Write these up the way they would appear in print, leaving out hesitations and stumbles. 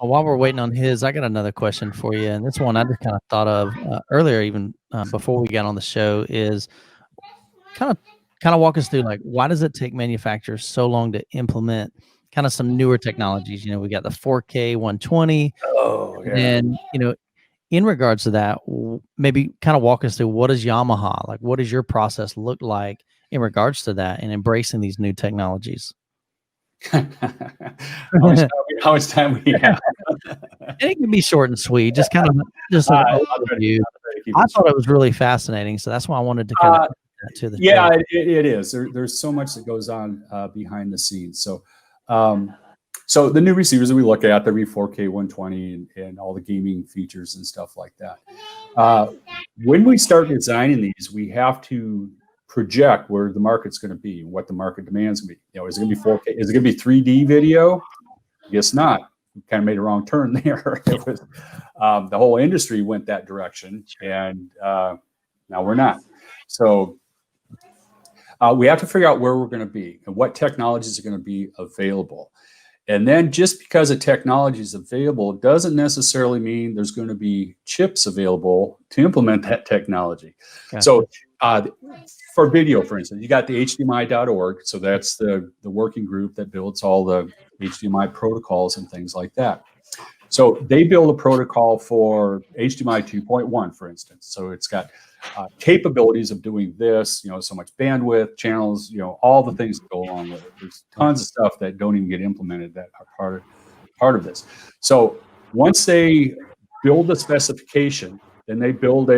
While we're waiting on his, I got another question for you, and this one I just kind of thought of earlier, even before we got on the show, is kind of walk us through, like, why does it take manufacturers so long to implement kind of some newer technologies? We got the 4K 120, and in regards to that, maybe kind of walk us through, what is Yamaha like? What does your process look like in regards to that and embracing these new technologies? How much time we have? It can be short and sweet, just kind of just an overview. I thought it was really fascinating, so that's why I wanted to kind of to the show. It is. There's so much that goes on behind the scenes. So the new receivers that we look at, the 4K 120 and all the gaming features and stuff like that. When we start designing these, we have to project where the market's going to be, what the market demand's going to be. Is it going to be 4K? Is it going to be 3D video? Guess not. We kind of made a wrong turn there. It was the whole industry went that direction, and now we're not. So we have to figure out where we're going to be and what technologies are going to be available. And then just because a technology is available doesn't necessarily mean there's going to be chips available to implement that technology. Gotcha. So for video, for instance, you got the HDMI.org. So that's the working group that builds all the HDMI protocols and things like that. So they build a protocol for HDMI 2.1, for instance. So it's got capabilities of doing this, so much bandwidth, channels, all the things that go along with it. There's tons of stuff that don't even get implemented that are part of this. So once they build the specification, then they build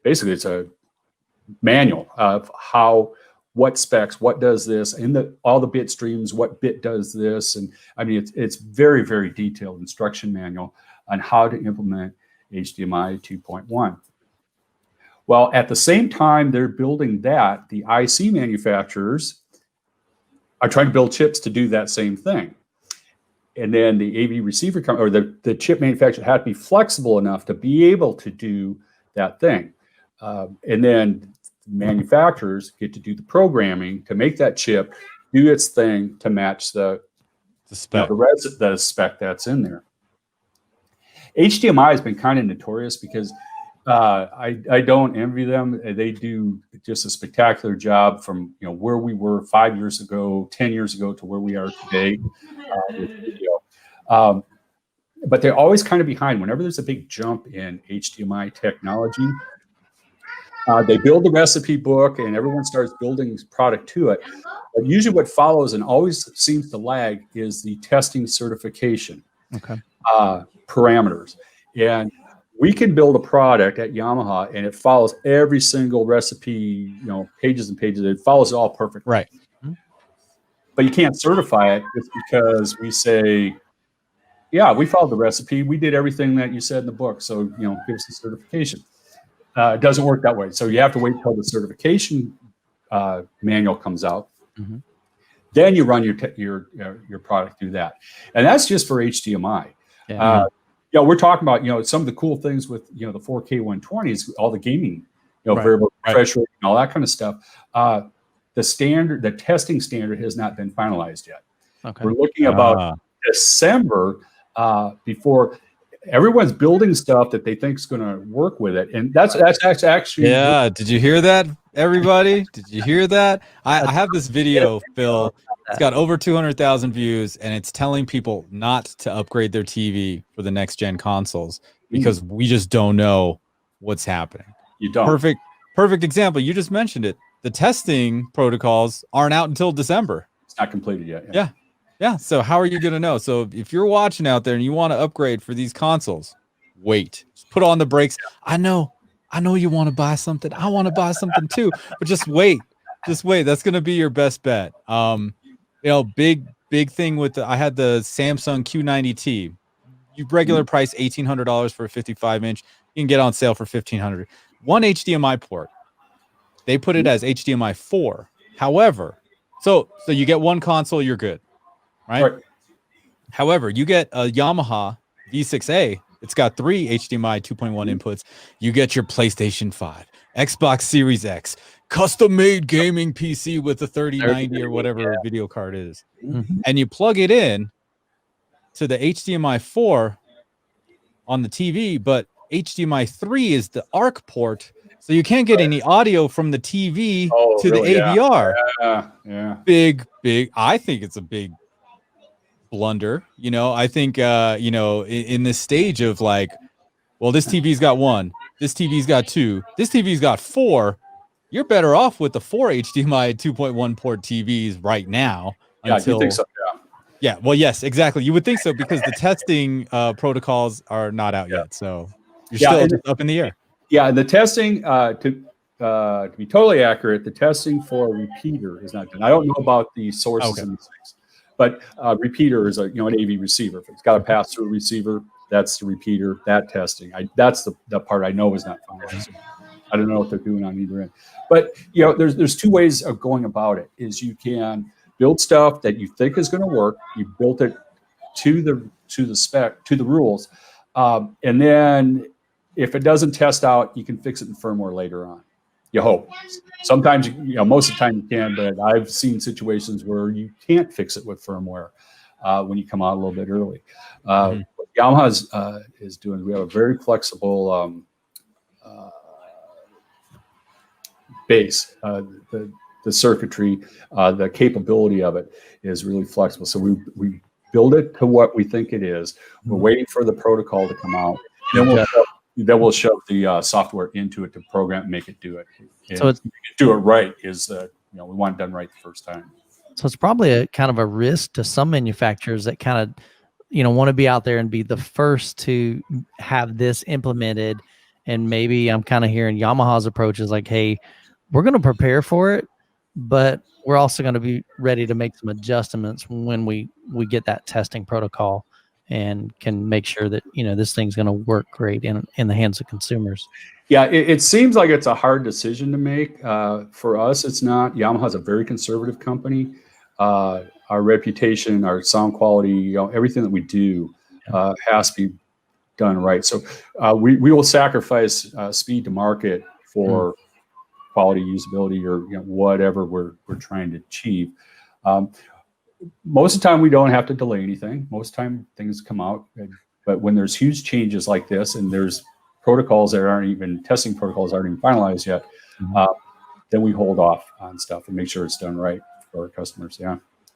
basically it's a manual of what specs, what does this, and all the bit streams, what bit does this. And I mean, it's very, very detailed instruction manual on how to implement HDMI 2.1. Well, at the same time they're building that, the IC manufacturers are trying to build chips to do that same thing. And then the AV receiver or the chip manufacturer had to be flexible enough to be able to do that thing. And then manufacturers get to do the programming to make that chip do its thing to match the spec, the spec that's in there. HDMI has been kind of notorious because I don't envy them. They do just a spectacular job from where we were 5 years ago, 10 years ago to where we are today with video. But they're always kind of behind. Whenever there's a big jump in HDMI technology, they build the recipe book and everyone starts building product to it. But usually what follows and always seems to lag is the testing certification parameters. And we can build a product at Yamaha and it follows every single recipe, pages and pages. It follows it all perfectly. Right. But you can't certify it just because we say, yeah, we followed the recipe. We did everything that you said in the book. So, give us the certification. It doesn't work that way. So you have to wait until the certification manual comes out. Mm-hmm. Then you run your product through that. And that's just for HDMI. Yeah. We're talking about, some of the cool things with, the 4K 120 is all the gaming, variable refresh rate and all that kind of stuff. The testing standard has not been finalized yet. Okay. We're looking about December before everyone's building stuff that they think is going to work with it. And that's actually. Yeah. Did you hear that, everybody? Did you hear that? I have this video, Phil. It's got over 200,000 views, and it's telling people not to upgrade their TV for the next gen consoles because we just don't know what's happening. You don't. Perfect example. You just mentioned it. The testing protocols aren't out until December. It's not completed yet. Yeah. So how are you going to know? So if you're watching out there and you want to upgrade for these consoles, wait. Just put on the brakes. I know you want to buy something. I want to buy something too, but just wait. Just wait. That's going to be your best bet. Big thing with I had the Samsung Q90T. You regular price $1,800 for a 55-inch. You can get on sale for $1,500. One HDMI port. They put it as HDMI 4. However, so you get one console, you're good, right? However, you get a Yamaha V6A. It's got 3 HDMI 2.1 inputs. You get your PlayStation 5, Xbox Series X, custom-made gaming PC with a 3090 or whatever video card is. Mm-hmm. And you plug it in, to the HDMI 4 on the TV, but HDMI 3 is the ARC port, so you can't get any audio from the TV to really? the AVR. Yeah. Big. I think it's a big blunder. You know, I think you know, in this stage of like, well, this TV's got 1, this TV's got 2, this TV's got 4. You're better off with the 4 HDMI 2.1 port TVs right now. Yeah, you think so? Yeah, well, yes, exactly. You would think so, because the testing protocols are not out yet. So you're still just up in the air. Yeah, the testing, to be totally accurate, the testing for a repeater is not done. I don't know about the sources and these things, but repeater is an AV receiver. If it's got a pass-through receiver, that's the repeater. That testing, that's the part I know is not finalized. I don't know what they're doing on either end. But you know, there's 2 ways of going about it. Is you can build stuff that you think is going to work. You built it to the spec, to the rules, and then if it doesn't test out, you can fix it in firmware later on. You hope. Sometimes, you know, most of the time you can, but I've seen situations where you can't fix it with firmware when you come out a little bit early. What Yamaha is doing, we have a very flexible base. The circuitry, the capability of it is really flexible. So we build it to what we think it is. We're waiting for the protocol to come out. Then we'll shove the software into it to program and make it do it. And so do it right is you know, we want it done right the first time. So it's probably a kind of a risk to some manufacturers that kind of, you know, want to be out there and be the first to have this implemented. And maybe I'm kind of hearing Yamaha's approach is like, hey, we're going to prepare for it, but we're also going to be ready to make some adjustments when we get that testing protocol and can make sure that, you know, this thing's going to work great in the hands of consumers. Yeah, it seems like it's a hard decision to make. For us, it's not. Yamaha's a very conservative company. Our reputation, our sound quality, you know, everything that we do has to be done right. So we will sacrifice speed to market for quality, usability, or you know, whatever we're trying to achieve. Most of the time, we don't have to delay anything. Most of the time, things come out. But when there's huge changes like this, and there's protocols that aren't even testing protocols aren't even finalized yet, then we hold off on stuff and make sure it's done right for our customers. Yeah.